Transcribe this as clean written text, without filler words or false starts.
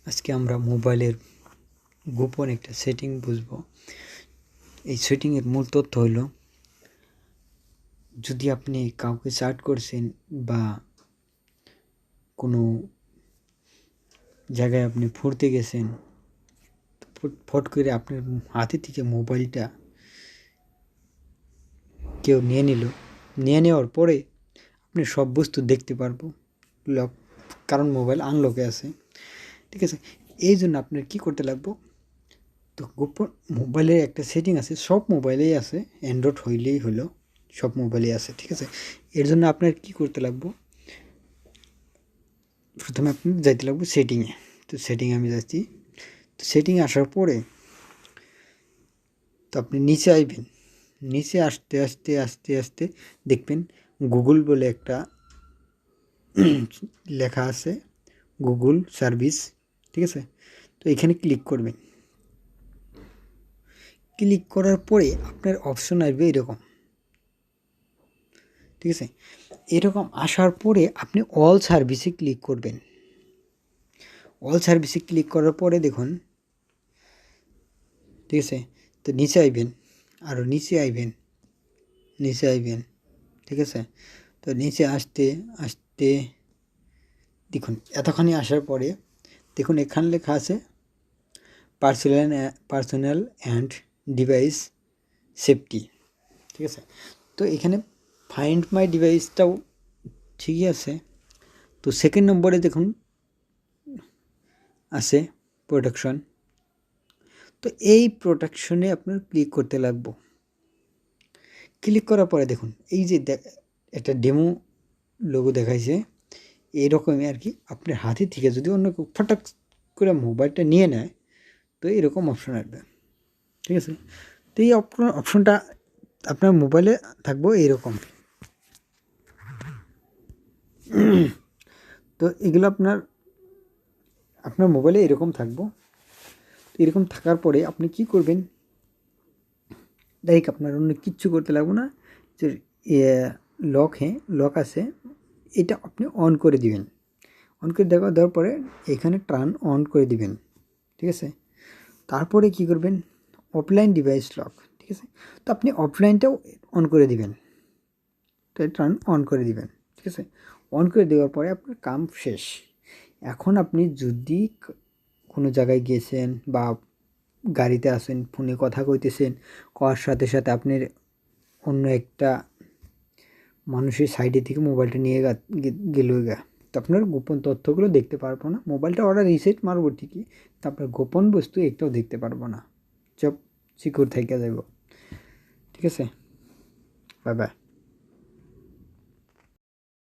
আজকে আমরা মোবাইলের গোপন একটা সেটিং বুঝব। এই সেটিংয়ের মূল তথ্য হলো, যদি আপনি কাউকে চ্যাট করছেন বা কোনো জায়গায় আপনি ঘুরতে গেছেন, ফট করে আপনার হাতে থেকে মোবাইলটা কেউ নিয়ে নেওয়ার পরে আপনি সব বস্তু দেখতে পারবো লক, কারণ মোবাইল আনলকে আছে। ঠিক আছে, এই জন্য আপনার কী করতে লাগবো, তো গোপন মোবাইলের একটা সেটিং আছে, সব মোবাইলেই আছে, অ্যান্ড্রয়েড হইলেই হলো, সব মোবাইলেই আছে। ঠিক আছে, এর জন্য আপনার কী করতে লাগবো, প্রথমে আপনি যাইতে লাগবো সেটিংয়ে। তো সেটিংয়ে আমি যাচ্ছি। তো সেটিংয়ে আসার পরে তো আপনি নিচে আইবেন। নিচে আসতে আস্তে আস্তে আস্তে দেখবেন গুগল বলে একটা লেখা আছে, গুগল সার্ভিস। ঠিক আছে, তো এখানে ক্লিক করবেন। ক্লিক করার পরে আপনার অপশন আসবে এরকম। ঠিক আছে, এরকম আসার পরে আপনি অল সার্ভিসে ক্লিক করবেন। অল সার্ভিসে ক্লিক করার পরে দেখুন, ঠিক আছে, তো নিচে আইবেন, আরও নিচে আইবেন। ঠিক আছে, তো নিচে আসতে আসতে দেখুন, এতখানি আসার পরে দেখুন এখানে লেখা আছে পার্সোনাল অ্যান্ড ডিভাইস সেফটি। ঠিক আছে, তো এখানে ফাইন্ড মাই ডিভাইসটাও ঠিকই আছে। তো সেকেন্ড নম্বরে দেখুন আছে প্রোটেকশন। তো এই প্রোটেকশনে আপনার ক্লিক করতে লাগবো। ক্লিক করার পরে দেখুন এই যে একটা ডেমো লোগো দেখাইছে, এইরকমই আর কি। আপনার হাতে থেকে যদি অন্য কেউ ফটাক করে মোবাইলটা নিয়ে নেয়, তো এরকম অপশন আসবে। ঠিক আছে, তো এই অপশনটা আপনার মোবাইলে থাকবো এইরকম। তো এগুলো আপনার মোবাইলে এরকম থাকবো। এরকম থাকার পরে আপনি কি করবেন, ডাইরেক্ট আপনার অন্য কিচ্ছু করতে লাগবে না। যে লক আছে, এটা আপনি অন করে দিবেন। অন করে দেওয়ার পরে এখানে টার্ন অন করে দিবেন। ঠিক আছে, তারপরে কি করবেন, অফলাইন ডিভাইস লক। ঠিক আছে, তো আপনি অফলাইনটাও অন করে দিবেন। তো টার্ন অন করে দিবেন। ঠিক আছে, অন করে দেওয়ার পরে আপনার কাম শেষ। এখন আপনি যদি কোনো জায়গায় গিয়েছেন বা গাড়িতে আসেন, ফোনে কথা কইতেছেন, করার সাথে সাথে আপনার অন্য একটা মানুষের সাইডে থেকে মোবাইলটা নিয়ে গেল গা, তো আপনার গোপন তথ্যগুলো দেখতে পারবো না। মোবাইলটা ওরা রিসেট মারবো ঠিকই, তো আপনার গোপন বস্তু একটাও দেখতে পারবো না, সব সিকিউর থেকে যাব। ঠিক আছে, বাই বাই।